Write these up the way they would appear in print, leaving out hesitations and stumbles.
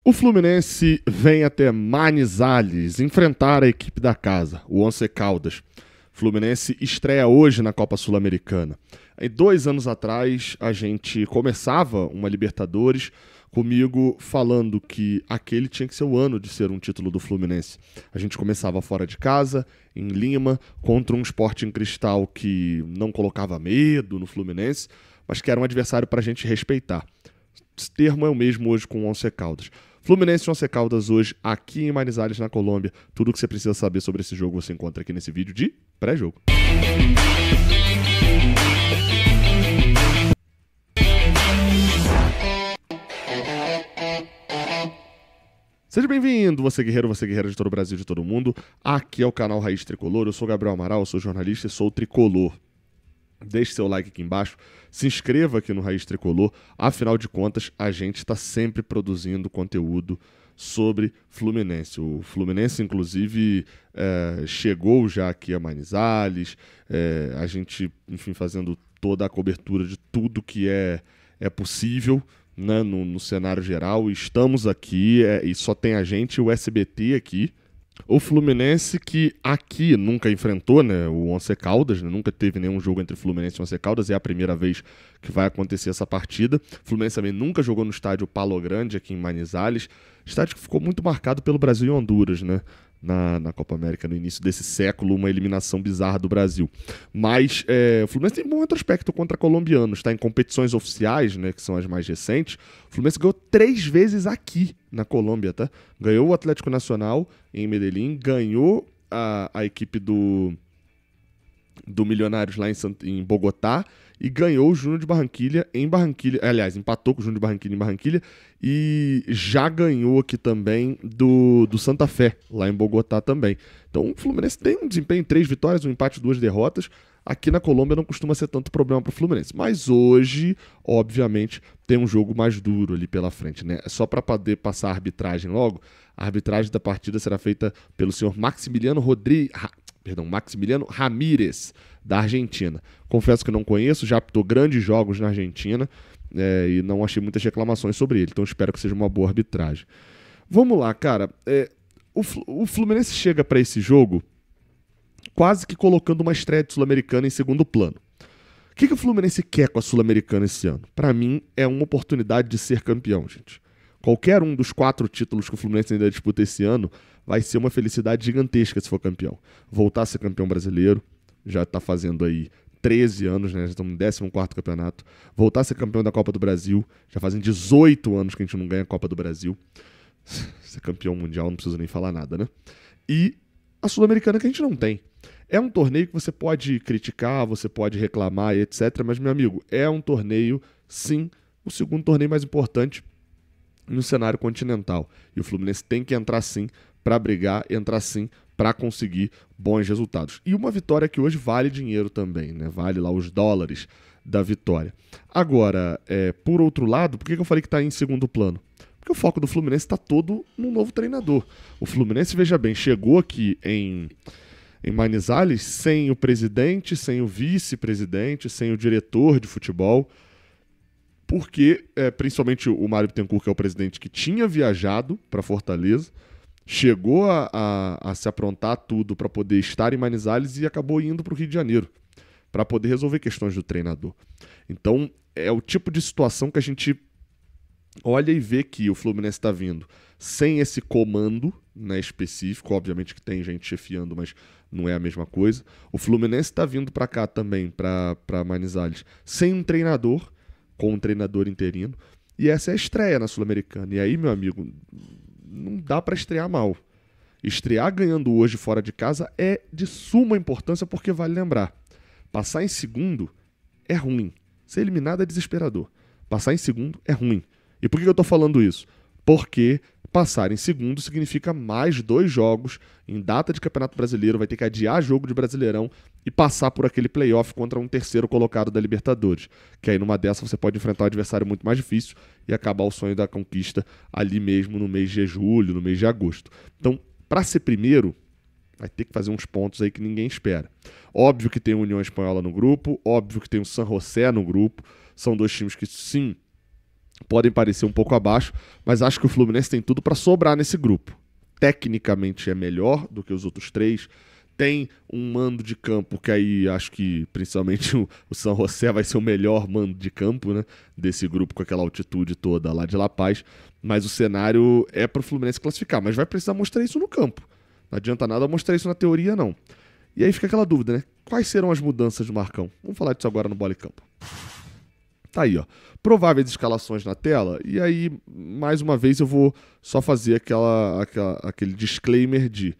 O Fluminense vem até Manizales enfrentar a equipe da casa, o Once Caldas. Fluminense estreia hoje na Copa Sul-Americana. 2 anos atrás, a gente começava uma Libertadores comigo falando que aquele tinha que ser o ano de ser um título do Fluminense. A gente começava fora de casa, em Lima, contra um Sporting Cristal que não colocava medo no Fluminense, mas que era um adversário para a gente respeitar. Esse termo é o mesmo hoje com o Once Caldas. Fluminense e Once Caldas hoje aqui em Manizales, na Colômbia. Tudo o que você precisa saber sobre esse jogo você encontra aqui nesse vídeo de pré-jogo. Seja bem-vindo, você guerreira de todo o Brasil, de todo mundo. Aqui é o canal Raiz Tricolor, eu sou Gabriel Amaral, eu sou jornalista e sou tricolor. Deixe seu like aqui embaixo, se inscreva aqui no Raiz Tricolor, afinal de contas a gente está sempre produzindo conteúdo sobre Fluminense. O Fluminense, inclusive, chegou já aqui a Manizales, a gente, enfim, fazendo toda a cobertura de tudo que é possível, né, no cenário geral. Estamos aqui e só tem a gente e o SBT aqui. O Fluminense que aqui nunca enfrentou, né, o Once Caldas, né, nunca teve nenhum jogo entre Fluminense e Once Caldas, é a primeira vez que vai acontecer essa partida. O Fluminense também nunca jogou no estádio Palo Grande, aqui em Manizales, estádio que ficou muito marcado pelo Brasil e Honduras, né, na Copa América, no início desse século, uma eliminação bizarra do Brasil. Mas o Fluminense tem bom retrospecto contra colombianos, tá? Em competições oficiais, né, que são as mais recentes. O Fluminense ganhou 3 vezes aqui na Colômbia, tá? Ganhou o Atlético Nacional em Medellín, ganhou a equipe do Milionários lá em Bogotá e ganhou o Júnior de Barranquilla em Barranquilla. Aliás, empatou com o Júnior de Barranquilla em Barranquilla e já ganhou aqui também do Santa Fé, lá em Bogotá também. Então o Fluminense tem um desempenho em 3 vitórias, um empate e 2 derrotas. Aqui na Colômbia não costuma ser tanto problema para o Fluminense. Mas hoje, obviamente, tem um jogo mais duro ali pela frente, né? Só para poder passar a arbitragem logo, a arbitragem da partida será feita pelo senhor Maximiliano Ramírez, da Argentina. Confesso que não conheço, já apitou grandes jogos na Argentina e não achei muitas reclamações sobre ele, então espero que seja uma boa arbitragem. Vamos lá, cara. O Fluminense chega para esse jogo quase que colocando uma estreia de Sul-Americana em segundo plano. O que o Fluminense quer com a Sul-Americana esse ano? Para mim, é uma oportunidade de ser campeão, gente. Qualquer um dos 4 títulos que o Fluminense ainda disputa esse ano vai ser uma felicidade gigantesca se for campeão. Voltar a ser campeão brasileiro, já está fazendo aí 13 anos, né? Já estamos no 14º campeonato. Voltar a ser campeão da Copa do Brasil, já fazem 18 anos que a gente não ganha a Copa do Brasil. Ser campeão mundial, não preciso nem falar nada, né? E a Sul-Americana que a gente não tem. É um torneio que você pode criticar, você pode reclamar e etc. Mas, meu amigo, é um torneio, sim, o segundo torneio mais importante no cenário continental. E o Fluminense tem que entrar sim para brigar, entrar sim para conseguir bons resultados. E uma vitória que hoje vale dinheiro também, né? Vale lá os dólares da vitória. Agora, por outro lado, por que eu falei que está em segundo plano? Porque o foco do Fluminense está todo no novo treinador. O Fluminense, veja bem, chegou aqui em Manizales sem o presidente, sem o vice-presidente, sem o diretor de futebol, porque principalmente o Mário Bittencourt, que é o presidente que tinha viajado para Fortaleza, chegou a se aprontar tudo para poder estar em Manizales e acabou indo para o Rio de Janeiro para poder resolver questões do treinador. Então é o tipo de situação que a gente olha e vê que o Fluminense está vindo sem esse comando, né, específico. Obviamente que tem gente chefiando, mas não é a mesma coisa. O Fluminense está vindo para cá também, para Manizales, sem um treinador, com um treinador interino. E essa é a estreia na Sul-Americana. E aí, meu amigo, não dá para estrear mal. Estrear ganhando hoje fora de casa é de suma importância, porque vale lembrar, passar em segundo é ruim. Ser eliminado é desesperador. Passar em segundo é ruim. E por que eu estou falando isso? Porque passar em segundo significa mais 2 jogos em data de Campeonato Brasileiro, vai ter que adiar jogo de Brasileirão e passar por aquele playoff contra um terceiro colocado da Libertadores. Que aí numa dessa você pode enfrentar um adversário muito mais difícil e acabar o sonho da conquista ali mesmo no mês de julho, no mês de agosto. Então, para ser primeiro, vai ter que fazer uns pontos aí que ninguém espera. Óbvio que tem a União Espanhola no grupo, óbvio que tem o San José no grupo, são 2 times que sim podem parecer um pouco abaixo, mas acho que o Fluminense tem tudo para sobrar nesse grupo. Tecnicamente é melhor do que os outros três. Tem um mando de campo que aí acho que principalmente o San José vai ser o melhor mando de campo, né, desse grupo com aquela altitude toda lá de La Paz. Mas o cenário é para o Fluminense classificar, mas vai precisar mostrar isso no campo. Não adianta nada mostrar isso na teoria, não. E aí fica aquela dúvida, né? Quais serão as mudanças do Marcão? Vamos falar disso agora no Bola e Campo. Tá aí, ó. Prováveis escalações na tela. E aí, mais uma vez, eu vou só fazer aquele disclaimer de...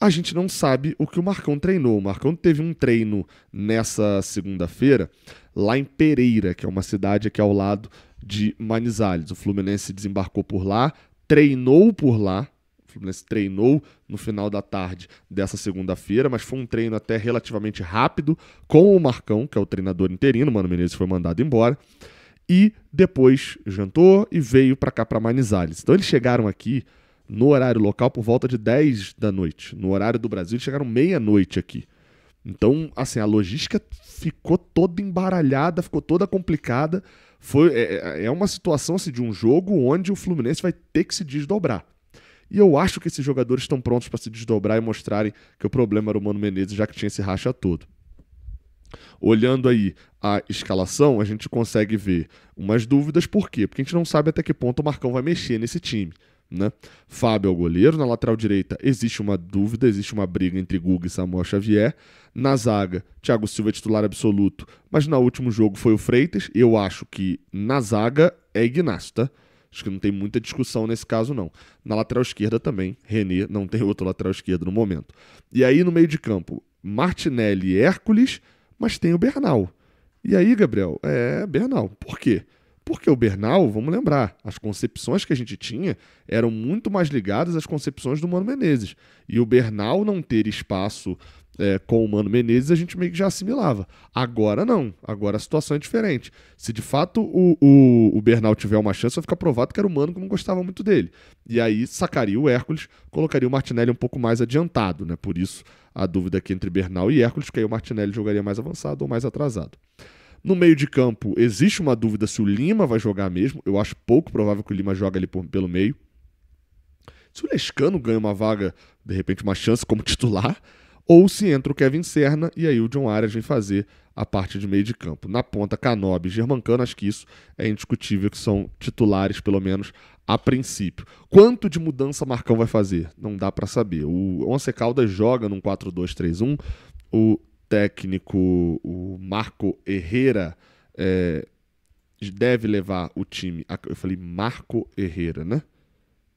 A gente não sabe o que o Marcão treinou. O Marcão teve um treino nessa segunda-feira lá em Pereira, que é uma cidade aqui ao lado de Manizales. O Fluminense desembarcou por lá, treinou por lá. O Fluminense treinou no final da tarde dessa segunda-feira, mas foi um treino até relativamente rápido com o Marcão, que é o treinador interino. O Mano Menezes foi mandado embora. E depois jantou e veio para cá, para Manizales. Então eles chegaram aqui no horário local por volta de 10 da noite. No horário do Brasil, eles chegaram meia-noite aqui. Então, assim, a logística ficou toda embaralhada, ficou toda complicada. É uma situação assim, de um jogo onde o Fluminense vai ter que se desdobrar. E eu acho que esses jogadores estão prontos para se desdobrar e mostrarem que o problema era o Mano Menezes, já que tinha esse racha todo. Olhando aí a escalação, a gente consegue ver umas dúvidas. Por quê? Porque a gente não sabe até que ponto o Marcão vai mexer nesse time, né? Fábio é o goleiro. Na lateral direita existe uma dúvida, existe uma briga entre Guga e Samuel Xavier. Na zaga, Thiago Silva é titular absoluto, mas no último jogo foi o Freitas. Eu acho que na zaga é Ignacio, tá? Acho que não tem muita discussão nesse caso, não. Na lateral esquerda também, René, não tem outro lateral esquerdo no momento. E aí no meio de campo, Martinelli e Hércules, mas tem o Bernal. E aí, Gabriel, Bernal. Por quê? Porque o Bernal, vamos lembrar, as concepções que a gente tinha eram muito mais ligadas às concepções do Mano Menezes. E o Bernal não ter espaço com o Mano Menezes, a gente meio que já assimilava. Agora não, agora a situação é diferente. Se de fato o Bernal tiver uma chance, vai ficar provado que era o Mano que não gostava muito dele. E aí sacaria o Hércules, colocaria o Martinelli um pouco mais adiantado, né? Por isso a dúvida aqui entre Bernal e Hércules, que aí o Martinelli jogaria mais avançado ou mais atrasado. No meio de campo, existe uma dúvida se o Lima vai jogar mesmo. Eu acho pouco provável que o Lima jogue ali pelo meio. Se o Lescano ganha uma vaga, de repente uma chance como titular, ou se entra o Kevin Serna e aí o John Arias vem fazer a parte de meio de campo. Na ponta, Canobi e Germancano, acho que isso é indiscutível que são titulares, pelo menos a princípio. Quanto de mudança Marcão vai fazer? Não dá para saber. O Once Caldas joga num 4-2-3-1, o técnico, o Marco Herrera, deve levar o time... Eu falei Marco Herrera, né?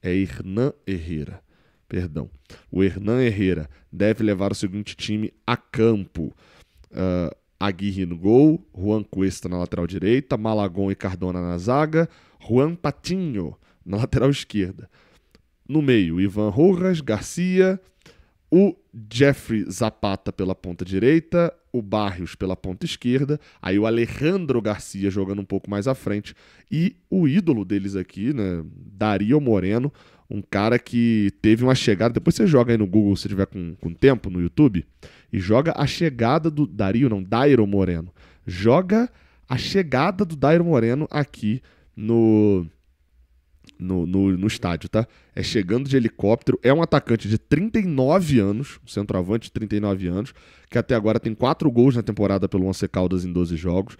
É Hernan Herrera. Perdão. O Hernan Herrera deve levar o seguinte time a campo. Aguirre no gol, Juan Cuesta na lateral direita, Malagón e Cardona na zaga, Juan Patinho na lateral esquerda. No meio, Ivan Rojas, Garcia, o Jeffrey Zapata pela ponta direita, o Barrios pela ponta esquerda, aí o Alejandro Garcia jogando um pouco mais à frente, e o ídolo deles aqui, né, Dario Moreno, um cara que teve uma chegada, depois você joga aí no Google se tiver com tempo no YouTube, e joga a chegada do Dairo Moreno, joga a chegada do Dairo Moreno aqui no estádio, tá? É chegando de helicóptero, é um atacante de 39 anos, um centroavante de 39 anos, que até agora tem 4 gols na temporada pelo Once Caldas em 12 jogos.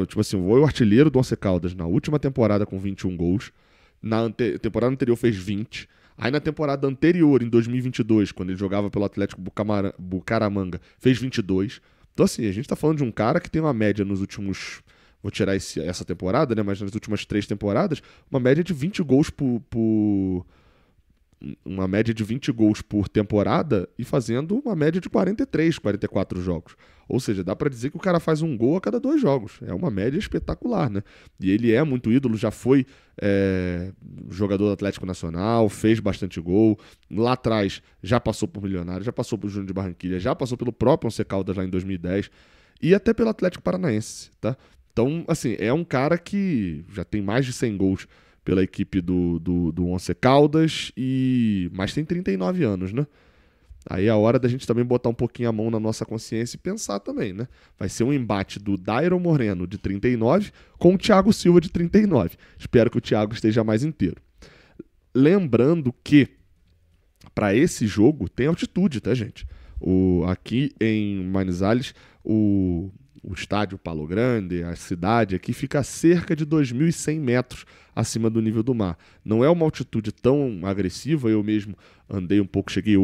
Tipo assim, foi o artilheiro do Once Caldas na última temporada com 21 gols. Na temporada anterior fez 20. Aí na temporada anterior, em 2022, quando ele jogava pelo Atlético Bucaramanga, fez 22. Então assim, a gente tá falando de um cara que tem uma média nos últimos... Vou tirar essa temporada, né? Mas nas últimas 3 temporadas, uma média de 20 gols uma média de 20 gols por temporada e fazendo uma média de 43, 44 jogos. Ou seja, dá pra dizer que o cara faz um gol a cada 2 jogos. É uma média espetacular, né? E ele é muito ídolo, já foi jogador do Atlético Nacional, fez bastante gol. Lá atrás já passou por Milionário, já passou por Júnior de Barranquilla, já passou pelo próprio Once Caldas lá em 2010 e até pelo Atlético Paranaense, tá? Então, assim, é um cara que já tem mais de 100 gols pela equipe do Once Caldas, mas tem 39 anos, né? Aí é a hora da gente também botar um pouquinho a mão na nossa consciência e pensar também, né? Vai ser um embate do Dairon Moreno, de 39, com o Thiago Silva, de 39. Espero que o Thiago esteja mais inteiro. Lembrando que, para esse jogo, tem altitude, tá, gente? Aqui em Manizales, o estádio Palo Grande, a cidade aqui, fica a cerca de 2.100 metros acima do nível do mar. Não é uma altitude tão agressiva, eu mesmo andei um pouco, cheguei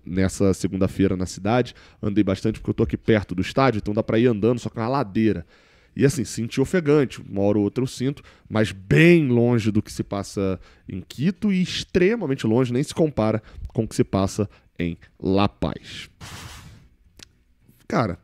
nessa segunda-feira na cidade, andei bastante porque eu tô aqui perto do estádio, então dá para ir andando, só que é uma ladeira. E assim, senti ofegante, uma hora ou outra eu sinto, mas bem longe do que se passa em Quito e extremamente longe, nem se compara com o que se passa em La Paz. Cara,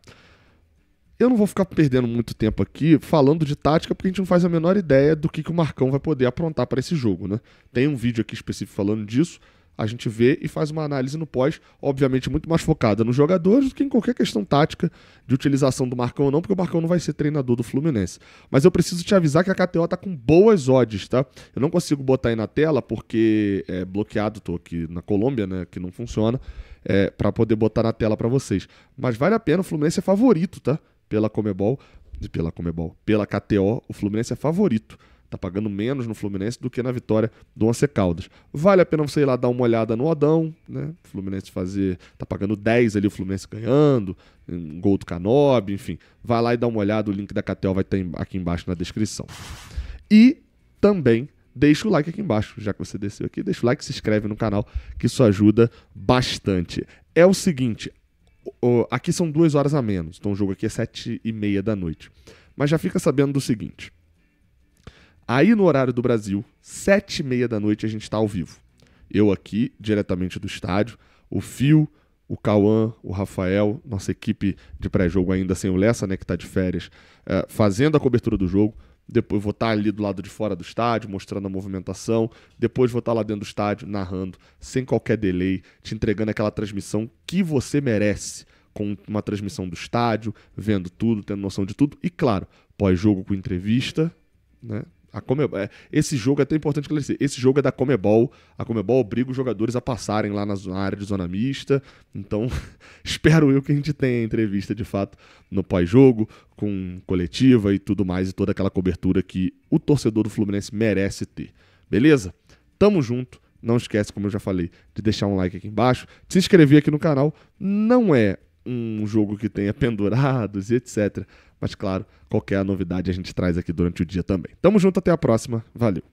eu não vou ficar perdendo muito tempo aqui falando de tática, porque a gente não faz a menor ideia do que o Marcão vai poder aprontar para esse jogo, né? Tem um vídeo aqui específico falando disso, a gente vê e faz uma análise no pós, obviamente muito mais focada nos jogadores do que em qualquer questão tática de utilização do Marcão ou não, porque o Marcão não vai ser treinador do Fluminense. Mas eu preciso te avisar que a KTO tá com boas odds, tá? Eu não consigo botar aí na tela porque é bloqueado, tô aqui na Colômbia, né, que não funciona, para poder botar na tela para vocês. Mas vale a pena, o Fluminense é favorito, tá? Pela KTO, o Fluminense é favorito. Tá pagando menos no Fluminense do que na vitória do Once Caldas. Vale a pena você ir lá dar uma olhada no Odão, né? O Fluminense tá pagando 10 ali, o Fluminense ganhando, um gol do Canobi, enfim. Vai lá e dá uma olhada, o link da KTO vai estar aqui embaixo na descrição. E também deixa o like aqui embaixo, já que você desceu aqui, deixa o like e se inscreve no canal, que isso ajuda bastante. É o seguinte, aqui são 2 horas a menos, então o jogo aqui é 7h30 da noite. Mas já fica sabendo do seguinte, aí no horário do Brasil, 7h30 da noite a gente está ao vivo. Eu aqui, diretamente do estádio, o Fio, o Cauã, o Rafael, nossa equipe de pré-jogo ainda sem o Lessa, né, que está de férias, fazendo a cobertura do jogo. Depois vou estar ali do lado de fora do estádio, mostrando a movimentação. Depois vou estar lá dentro do estádio, narrando, sem qualquer delay, te entregando aquela transmissão que você merece, com uma transmissão do estádio, vendo tudo, tendo noção de tudo. E claro, pós-jogo com entrevista, né? Esse jogo é até importante esclarecer. Esse jogo é da Comebol. A Comebol obriga os jogadores a passarem lá na área de zona mista. Então, espero eu que a gente tenha entrevista de fato no pós-jogo, com coletiva e tudo mais, e toda aquela cobertura que o torcedor do Fluminense merece ter. Beleza? Tamo junto. Não esquece, como eu já falei, de deixar um like aqui embaixo, de se inscrever aqui no canal. Não é um jogo que tenha pendurados e etc. Mas, claro, qualquer novidade a gente traz aqui durante o dia também. Tamo junto, até a próxima. Valeu!